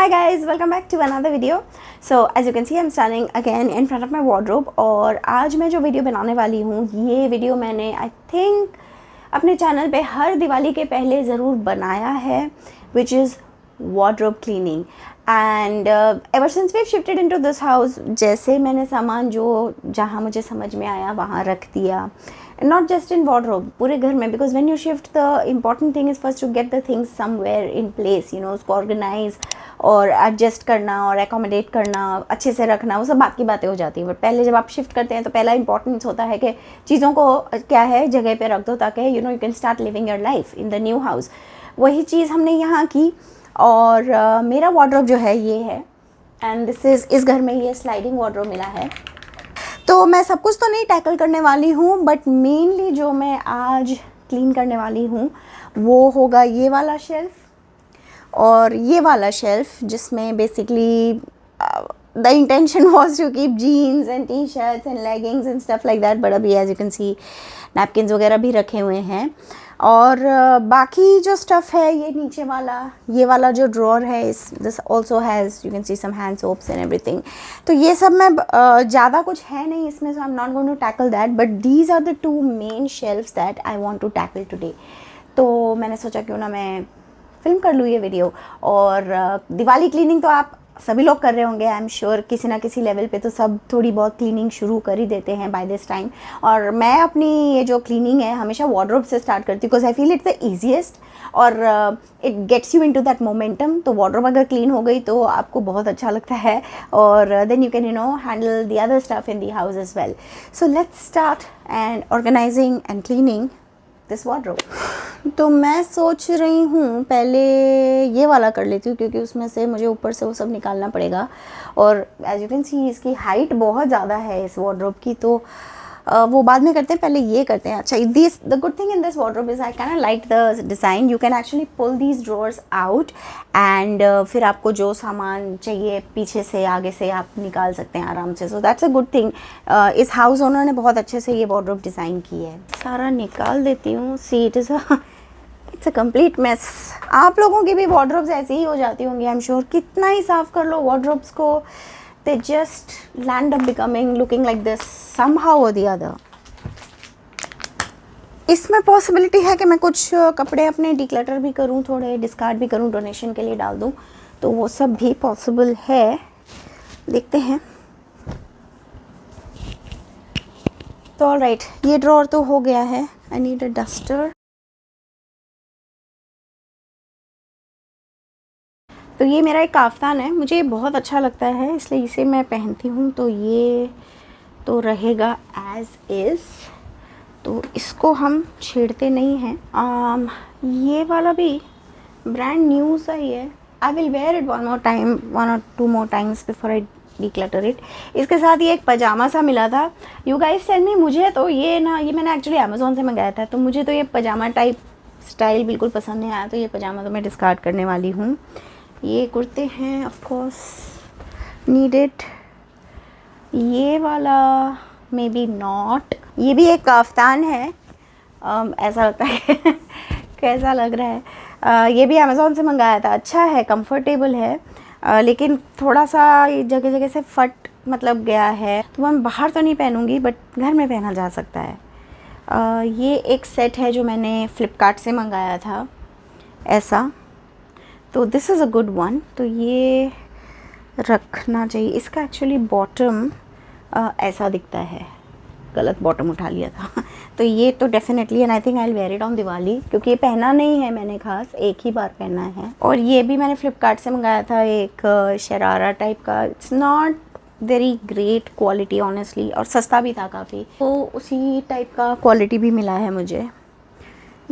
Hi guys, welcome back to another video. So as you can see I'm standing again in front of my wardrobe और आज मैं जो video बनाने वाली हूँ ये वीडियो मैंने I think अपने चैनल पे हर दिवाली के पहले ज़रूर बनाया है which is wardrobe cleaning and ever since we've shifted into this house जैसे मैंने सामान जो जहाँ मुझे समझ में आया वहाँ रख दिया and not just in wardrobe पूरे घर में because when you shift the important thing is first to get the things somewhere in place you know उसको organize और एडजस्ट करना और एकोमोडेट करना अच्छे से रखना वो सब बाकी बातें हो जाती हैं बट पहले जब आप शिफ्ट करते हैं तो पहला इंपॉर्टेंस होता है कि चीज़ों को क्या है जगह पे रख दो ताकि you can start living your life in the new house. वही चीज़ हमने यहाँ की और मेरा वार्डरोब जो है ये है एंड दिस इज़ इस घर में ये स्लाइडिंग वार्डरोब मिला है। तो मैं सब कुछ तो नहीं टैकल करने वाली हूँ बट मेनली जो मैं आज क्लीन करने वाली हूँ वो होगा ये वाला शेल्फ़ और ये वाला शेल्फ़ जिसमें basically the intention was to keep jeans and T shirts and leggings and stuff like that but अभी as you can see napkins वगैरह भी रखे हुए हैं और बाकी जो स्टफ़ है ये नीचे वाला ये वाला जो ड्रॉर है this also has you can see some hand soaps and everything. तो ये सब मैं ज़्यादा कुछ है नहीं इसमें so I am not going to tackle that but these are the two main shelves that I want to tackle today. तो मैंने सोचा क्यों ना मैं फिल्म कर लूँ ये वीडियो और दिवाली क्लीनिंग तो आप सभी लोग कर रहे होंगे आई एम श्योर किसी ना किसी लेवल पे तो सब थोड़ी बहुत क्लीनिंग शुरू कर ही देते हैं बाय दिस टाइम और मैं अपनी ये जो क्लीनिंग है हमेशा वार्डरोब से स्टार्ट करती हूँ because I feel it's the easiest और it gets you into that momentum. तो वार्डरोब अगर क्लीन हो गई तो आपको बहुत अच्छा लगता है और then you can handle the other stuff in the house as well. So let's start and organizing and cleaning this wardrobe. तो मैं सोच रही हूँ पहले ये वाला कर लेती हूँ क्योंकि उसमें से मुझे ऊपर से वो सब निकालना पड़ेगा और एज यू कैन सी इसकी हाइट बहुत ज़्यादा है इस वार्डरोब की तो वो बाद में करते हैं पहले ये करते हैं। अच्छा this the good thing in this wardrobe is I can like the design you can actually pull these drawers out and फिर आपको जो सामान चाहिए पीछे से आगे से आप निकाल सकते हैं आराम से। So that's a good thing. इस हाउस ओनर ने बहुत अच्छे से ये वार्डरोब डिज़ाइन की है। सारा निकाल देती हूँ। See it is it's a complete mess. आप लोगों की भी वार्डरोब्स ऐसी ही हो जाती होंगी आई एम श्योर। कितना ही साफ़ कर लो वार्डरोब्स को they just land up becoming looking like this somehow or the other। इसमें पॉसिबिलिटी है कि मैं कुछ कपड़े अपने डिक्लटर भी करूं थोड़े डिस्कार्ड भी करूं डोनेशन के लिए डाल दूं तो वो सब भी पॉसिबल है देखते हैं। तो ऑलराइट ये ड्रॉर तो हो गया है। I need a duster. तो ये मेरा एक काफ्तान है मुझे ये बहुत अच्छा लगता है इसलिए इसे मैं पहनती हूँ तो ये तो रहेगा एज इज़ तो इसको हम छेड़ते नहीं हैं। ये वाला भी ब्रांड न्यू सा ही है। I will wear it one or two more times before I declutter it. इसके साथ ये एक पजामा सा मिला था। यू गाइस टेल मी मुझे तो ये मैंने एक्चुअली अमेज़ोन से मंगाया था तो मुझे तो ये पजामा टाइप स्टाइल बिल्कुल पसंद नहीं आया तो ये पजामा तो मैं डिस्कार्ड करने वाली हूँ। ये कुर्ते हैं ऑफ कोर्स नीडेड। ये वाला मे बी नॉट। ये भी एक काफ्तान है। ऐसा लगता है कैसा लग रहा है। ये भी अमेज़ोन से मंगाया था। अच्छा है कंफर्टेबल है लेकिन थोड़ा सा जगह जगह से फट मतलब गया है तो मैं बाहर तो नहीं पहनूंगी बट घर में पहना जा सकता है। ये एक सेट है जो मैंने फ़्लिपकार्ट से मंगाया था ऐसा तो this is a good one. तो ये रखना चाहिए। इसका एक्चुअली बॉटम ऐसा दिखता है गलत बॉटम उठा लिया था तो ये तो definitely and I think I will wear it on Diwali क्योंकि ये पहना नहीं है मैंने खास एक ही बार पहना है। और ये भी मैंने फ़्लिपकार्ट से मंगाया था एक शरारा टाइप का। It's not very great quality honestly और सस्ता भी था काफ़ी तो उसी टाइप का क्वालिटी भी मिला है मुझे।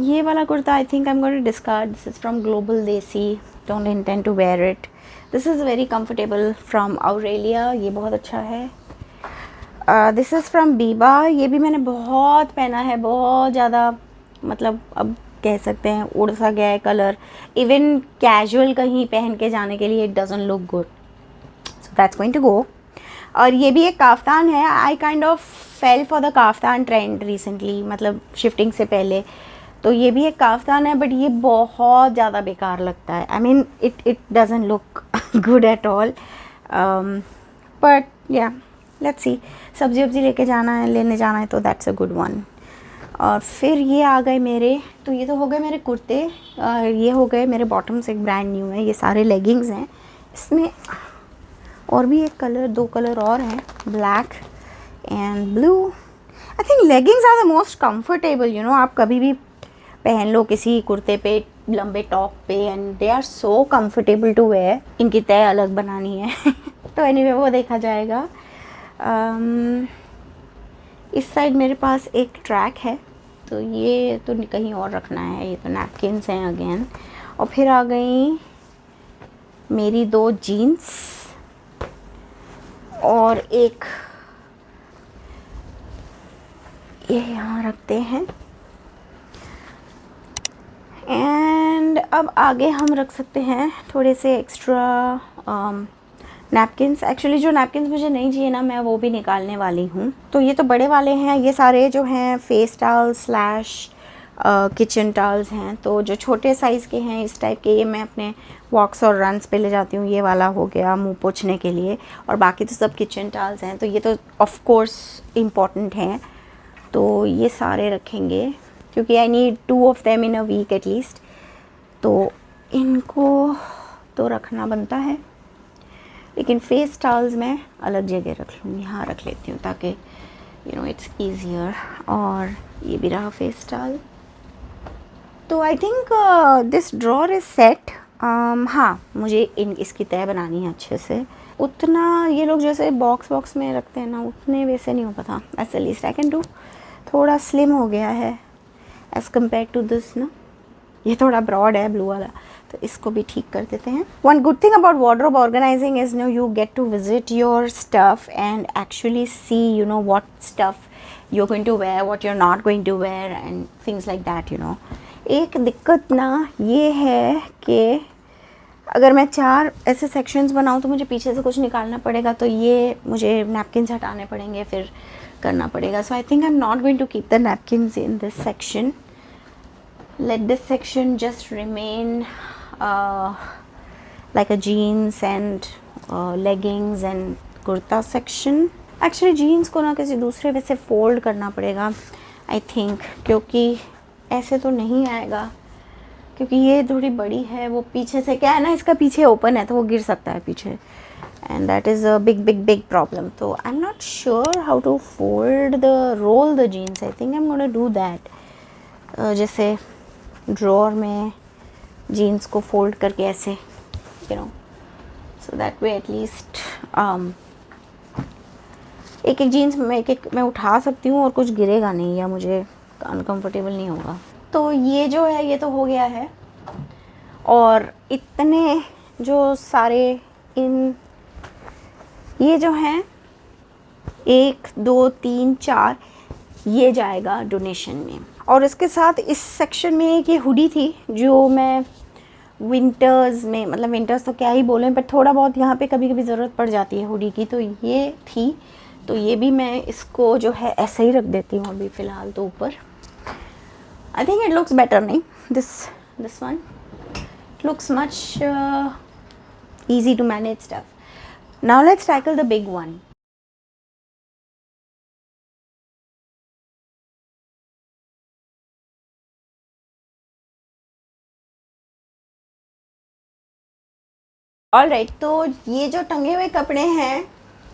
ये वाला kurta I think I am going to discard. This is from Global Desi don't intend to wear it. This is very comfortable from Aurelia. ये बहुत अच्छा है। This is from Biba. ये भी मैंने बहुत पहना है बहुत ज़्यादा मतलब अब कह सकते हैं उड़ सा गया है कलर। इवन कैजुअल कहीं पहन के जाने के लिए it doesn't look good so that's going to go. और ये भी एक काफ्तान है। I kind of fell for the kaftan trend recently मतलब शिफ्टिंग से पहले तो ये भी एक काफ्तान है, बट ये बहुत ज़्यादा बेकार लगता है. I mean it doesn't look good at all. But या लेट्स सी. सब्जी वब्जी लेने जाना है तो दैट्स अ गुड वन. और फिर ये आ गए मेरे, तो ये तो हो गए मेरे कुर्ते. ये हो गए मेरे बॉटम्स, एक ब्रांड न्यू है. ये सारे लेगिंग्स हैं. इसमें और भी एक कलर, 2 कलर और हैं, black and blue. I think leggings are the most comfortable, you know. आप कभी भी पहन लो किसी कुर्ते पे, लंबे टॉप पे, and they are so comfortable to wear. इनकी तय अलग बनानी है तो एनीवे वो देखा जाएगा. इस साइड मेरे पास एक ट्रैक है, तो ये तो कहीं और रखना है. ये तो नैपकिन्स हैं अगेन. और फिर आ गई मेरी 2 जीन्स और एक ये यहाँ रखते हैं. एंड अब आगे हम रख सकते हैं थोड़े से एक्स्ट्रा नैपकिन्स. एक्चुअली जो नैपकिन्स मुझे नहीं चाहिए ना, मैं वो भी निकालने वाली हूँ. तो ये तो बड़े वाले हैं. ये सारे जो हैं फेस टॉवल्स / किचन टॉवल्स हैं. तो जो छोटे साइज़ के हैं इस टाइप के, ये मैं अपने वॉक्स और रन्स पे ले जाती हूँ. ये वाला हो गया मुंह पोंछने के लिए, और बाकी तो सब किचन टॉवल्स हैं. तो ये तो ऑफ कोर्स इम्पॉर्टेंट हैं, तो ये सारे रखेंगे क्योंकि I need 2 of them in a week at least. तो इनको तो रखना बनता है, लेकिन फेस टॉवल्स मैं अलग जगह रख लूँगी. यहाँ रख लेती हूँ ताकि यू नो इट्स ईजियर. और ये भी रहा फेस टॉवल. तो I think this drawer is set. हाँ, मुझे इसकी तय बनानी है अच्छे से. उतना ये लोग जैसे बॉक्स में रखते हैं ना, उतने वैसे नहीं हो पाता. At least I can do. थोड़ा स्लिम हो गया है एज़ कम्पेयर टू दिस ना. ये थोड़ा ब्रॉड है ब्लू वाला, तो इसको भी ठीक कर देते हैं. One good thing about wardrobe organizing is you get to visit your stuff and actually see, you know, what stuff you're going to wear, what you're not going to wear and things like that, you know. एक दिक्कत ना ये है कि अगर मैं 4 ऐसे sections बनाऊँ तो मुझे पीछे से कुछ निकालना पड़ेगा, तो ये मुझे नैपकिन्स हटाने पड़ेंगे, फिर करना पड़ेगा. So I think I am not going to keep the napkins in this section. Let this section just remain like a jeans and leggings and kurta section. Actually jeans को ना किसी दूसरे वे से fold करना पड़ेगा I think, क्योंकि ऐसे तो नहीं आएगा, क्योंकि ये थोड़ी बड़ी है. वो पीछे से क्या है ना, इसका पीछे ओपन है तो वो गिर सकता है पीछे, and that is a big problem. तो I'm not sure how to roll the jeans. I think I'm gonna do that. जैसे ड्रॉर में जीन्स को फोल्ड करके ऐसे, you know, so that way at least एक जीन्स में एक मैं उठा सकती हूँ और कुछ गिरेगा नहीं या मुझे अनकंफर्टेबल नहीं होगा. तो ये जो है ये तो हो गया है. और इतने जो सारे ये जो हैं 1 2 3 4 ये जाएगा डोनेशन में. और इसके साथ इस सेक्शन में एक ये हुडी थी जो मैं विंटर्स में, मतलब विंटर्स तो क्या ही बोलें, पर थोड़ा बहुत यहाँ पे कभी कभी ज़रूरत पड़ जाती है हुडी की, तो ये थी. तो ये भी मैं इसको जो है ऐसे ही रख देती हूँ अभी फ़िलहाल तो ऊपर. I think it looks better. नहीं, this one looks much easy to manage stuff. Now let's tackle the big one. Alright, तो ये जो टंगे हुए कपड़े हैं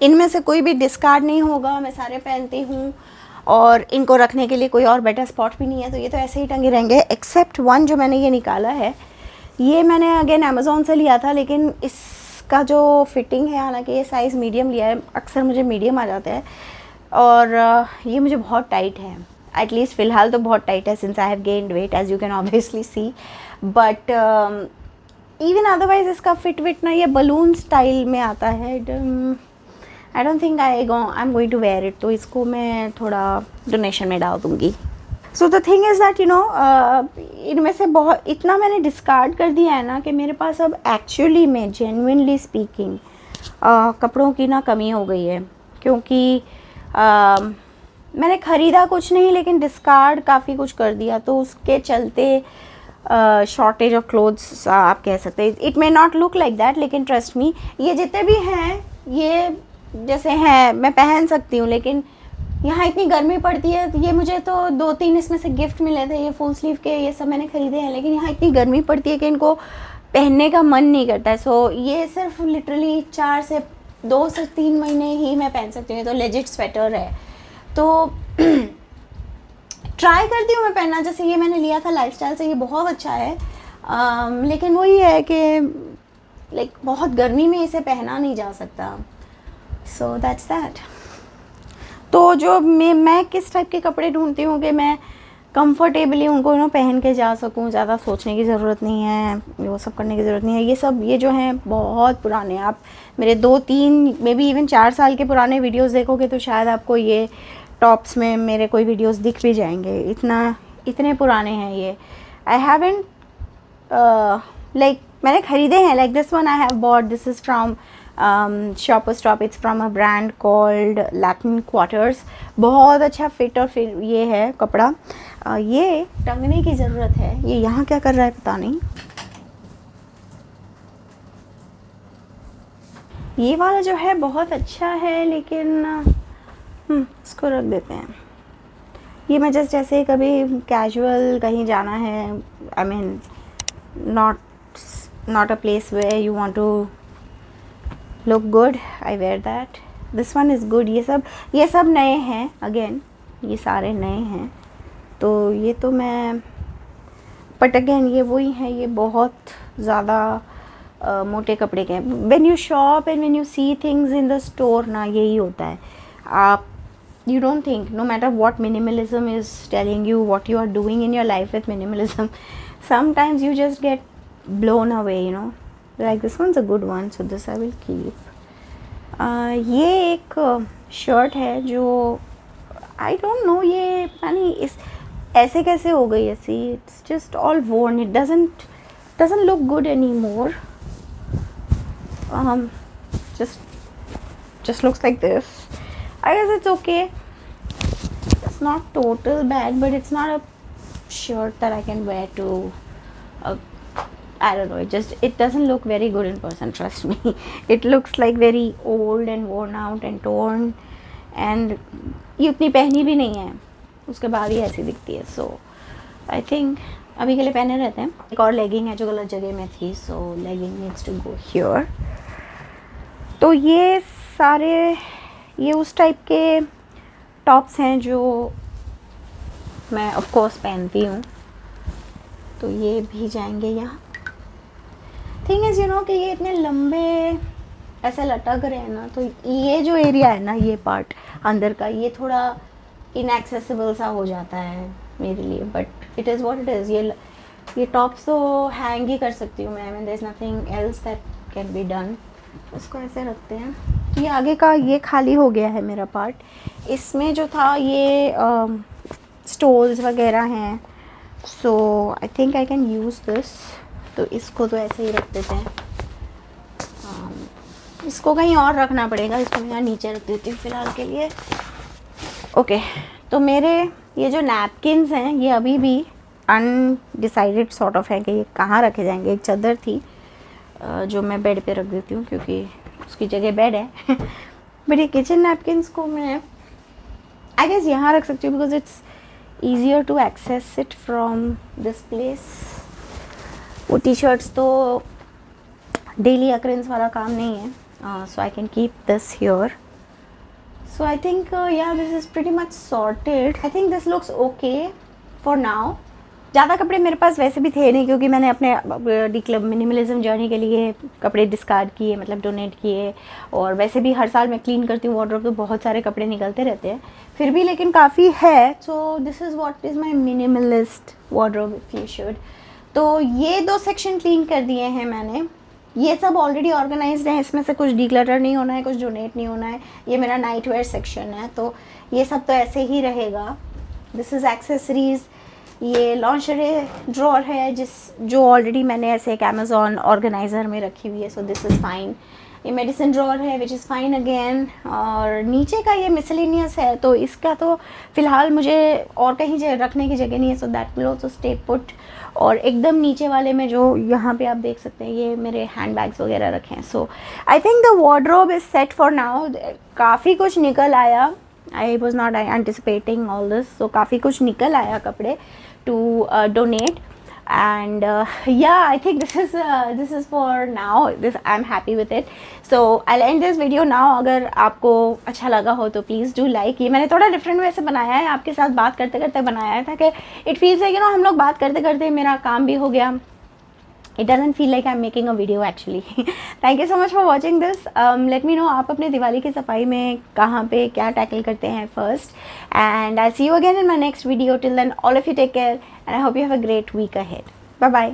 इनमें से कोई भी डिस्कार्ड नहीं होगा. मैं सारे पहनती हूँ और इनको रखने के लिए कोई और बेटर स्पॉट भी नहीं है, तो ये तो ऐसे ही टंगे रहेंगे. एक्सेप्ट वन जो मैंने ये निकाला है, ये मैंने अगेन अमेज़ोन से लिया था, लेकिन इसका जो फिटिंग है, हालांकि ये साइज़ मीडियम लिया है, अक्सर मुझे मीडियम आ जाता है, और ये मुझे बहुत टाइट है. एटलीस्ट फ़िलहाल तो बहुत टाइट है since I have gained weight as you can obviously see. But even otherwise इसका फिट ना ये बलून स्टाइल में आता है. I don't think I am going to wear it. तो इसको मैं थोड़ा डोनेशन में डाल दूँगी. So the thing is that, you know, इनमें से बहुत इतना मैंने डिस्कार्ड कर दिया है ना कि मेरे पास अब एक्चुअली में जेन्युइनली स्पीकिंग कपड़ों की ना कमी हो गई है. क्योंकि मैंने ख़रीदा कुछ नहीं लेकिन डिस्कार्ड काफ़ी कुछ कर दिया, तो उसके चलते शॉर्टेज ऑफ क्लोथ्स आप कह सकते हैं। It may not look like that, लेकिन ट्रस्ट मी ये जितने भी हैं ये जैसे हैं मैं पहन सकती हूँ, लेकिन यहाँ इतनी गर्मी पड़ती है। ये मुझे तो 2-3 इसमें से गिफ्ट मिले थे, ये फुल स्लीव के, ये सब मैंने ख़रीदे हैं, लेकिन यहाँ इतनी गर्मी पड़ती है कि इनको पहनने का मन नहीं करता है। सो ये सिर्फ लिटरली 2 से 3 महीने ही मैं पहन सकती हूँ। तो लेजिट स्वेटर है, तो ट्राई करती हूँ मैं पहनना। जैसे ये मैंने लिया था लाइफस्टाइल से, ये बहुत अच्छा है, लेकिन वही है कि लाइक बहुत गर्मी में इसे पहना नहीं जा सकता। So that's that. तो जो मैं किस टाइप के कपड़े ढूंढती हूँ कि मैं कंफर्टेबली उनको पहन के जा सकूँ, ज़्यादा सोचने की ज़रूरत नहीं है, वो सब करने की ज़रूरत नहीं है। ये जो हैं बहुत पुराने, आप मेरे 2-3 मे बी इवन 4 साल के पुराने वीडियोस देखोगे तो शायद आपको ये टॉप्स में मेरे कोई वीडियोस दिख भी जाएंगे, इतने पुराने हैं ये। आई हैवंट लाइक मैंने ख़रीदे हैं, like this one I have bought, this is from shoppers stop, it's from a brand called Lakme quarters. बहुत अच्छा फिट और फिर ये है कपड़ा। ये टंगने की ज़रूरत है, ये यहाँ क्या कर रहा है पता नहीं। ये वाला जो है बहुत अच्छा है, लेकिन इसको रख देते हैं। ये मैं जैसे कभी कैजुअल कहीं जाना है, I mean not a place where you want to look good, I wear that. This one is good. ये सब नए हैं, अगेन ये सारे नए हैं, तो ये तो मैं, बट अगेन ये वही हैं, ये बहुत ज़्यादा मोटे कपड़े के हैं। When you shop and when you see things in the store ना, यही होता है। आप you don't think, no matter what minimalism is telling you, what you are doing in your life with minimalism, sometimes you just get blown away, you know, like this one's a good one, so this I will keep. ये एक shirt है जो I don't know, ये पता नहीं इस ऐसे कैसे हो गई ऐसी, it's just all worn, it doesn't look good anymore. Just looks like this. I guess it's okay. It's not total bad, but it's not a shirt that I can wear to I don't know, it doesn't look very good in person, trust me. It looks like very old and worn out and torn, and ये उतनी पहनी भी नहीं है, उसके बाद ही ऐसी दिखती है। So I think अभी के लिए पहने रहते हैं। एक और लेगिंग है जो गलत जगह में थी, so legging needs to go here. तो ये सारे ये उस टाइप के टॉप्स हैं जो मैं ऑफ कोर्स पहनती हूँ, तो ये भी जाएंगे यहाँ। थिंग इज़, यू नो कि ये इतने लंबे ऐसे लटक रहे हैं ना, तो ये जो एरिया है ना, ये पार्ट अंदर का, ये थोड़ा इनएक्सेसिबल सा हो जाता है मेरे लिए, but it is what it is. ये टॉप्स तो हैंग ही कर सकती हूँ मैं, I mean there is nothing else that can be done. इसको ऐसे रखते हैं। ये आगे का ये खाली हो गया है मेरा पार्ट, इसमें जो था ये स्टोल्स वगैरह हैं, so I think I can use this. तो इसको तो ऐसे ही रख देते हैं, इसको कहीं और रखना पड़ेगा, इसको मैं यहाँ नीचे रख देती हूँ फ़िलहाल के लिए। ओके, तो मेरे ये जो नैपकिन्स हैं ये अभी भी अनडिसाइडेड सॉर्ट ऑफ है कि ये कहाँ रखे जाएंगे। एक चादर थी जो मैं बेड पे रख देती हूँ क्योंकि उसकी जगह बेड है बट ये किचन नैपकिन्स को मैं आई गेस यहाँ रख सकती हूँ because it's easier to access it from this place. वो टी शर्ट्स तो डेली अकरेंस वाला काम नहीं है, so I can keep this here. So I think yeah, this is pretty much sorted. I think this looks okay for now. ज़्यादा कपड़े मेरे पास वैसे भी थे नहीं क्योंकि मैंने अपने डी क्लब मिनिमलिज्म जर्नी के लिए कपड़े डिस्कार्ड किए, मतलब डोनेट किए, और वैसे भी हर साल मैं क्लीन करती हूँ वार्डरोब, तो बहुत सारे कपड़े निकलते रहते हैं फिर भी, लेकिन काफ़ी है। So this is what is my minimalist wardrobe if you should. तो ये 2 सेक्शन क्लीन कर दिए हैं मैंने, ये सब ऑलरेडी ऑर्गेनाइज्ड है, इसमें से कुछ डिक्लटर नहीं होना है, कुछ डोनेट नहीं होना है। ये मेरा नाइट वेयर सेक्शन है, तो ये सब तो ऐसे ही रहेगा। दिस इज़ एक्सेसरीज़, ये लॉन्चरे ड्रॉर है जो ऑलरेडी मैंने ऐसे एक अमेज़ॉन ऑर्गेनाइज़र में रखी हुई है, सो दिस इज़ फाइन। ये मेडिसिन ड्रॉर है विच इज़ फाइन अगेन। और नीचे का ये मिसलेनियस है, तो इसका तो फ़िलहाल मुझे और कहीं रखने की जगह नहीं है, so that will also stay put. और एकदम नीचे वाले में जो यहाँ पे आप देख सकते हैं ये मेरे हैंड बैग्स वगैरह रखे हैं। So I think the wardrobe is set for now. काफ़ी कुछ निकल आया, I was not anticipating all this, so काफ़ी कुछ निकल आया कपड़े to donate. and yeah, I think this is for now. I'm happy with it, so I'll end this video now. अगर आपको अच्छा लगा हो तो प्लीज़ डू लाइक। ये मैंने थोड़ा डिफरेंट वे से बनाया है, आपके साथ बात करते करते बनाया था कि इट फील्स है हम लोग बात करते करते मेरा काम भी हो गया। It doesn't feel like I'm making a video actually. Thank you so much for watching this. Let me know आप अपने दिवाली की सफाई में कहाँ पे क्या टैकल करते हैं first. And I'll see you again in my next video. Till then, all of you take care and I hope you have a great week ahead. Bye bye.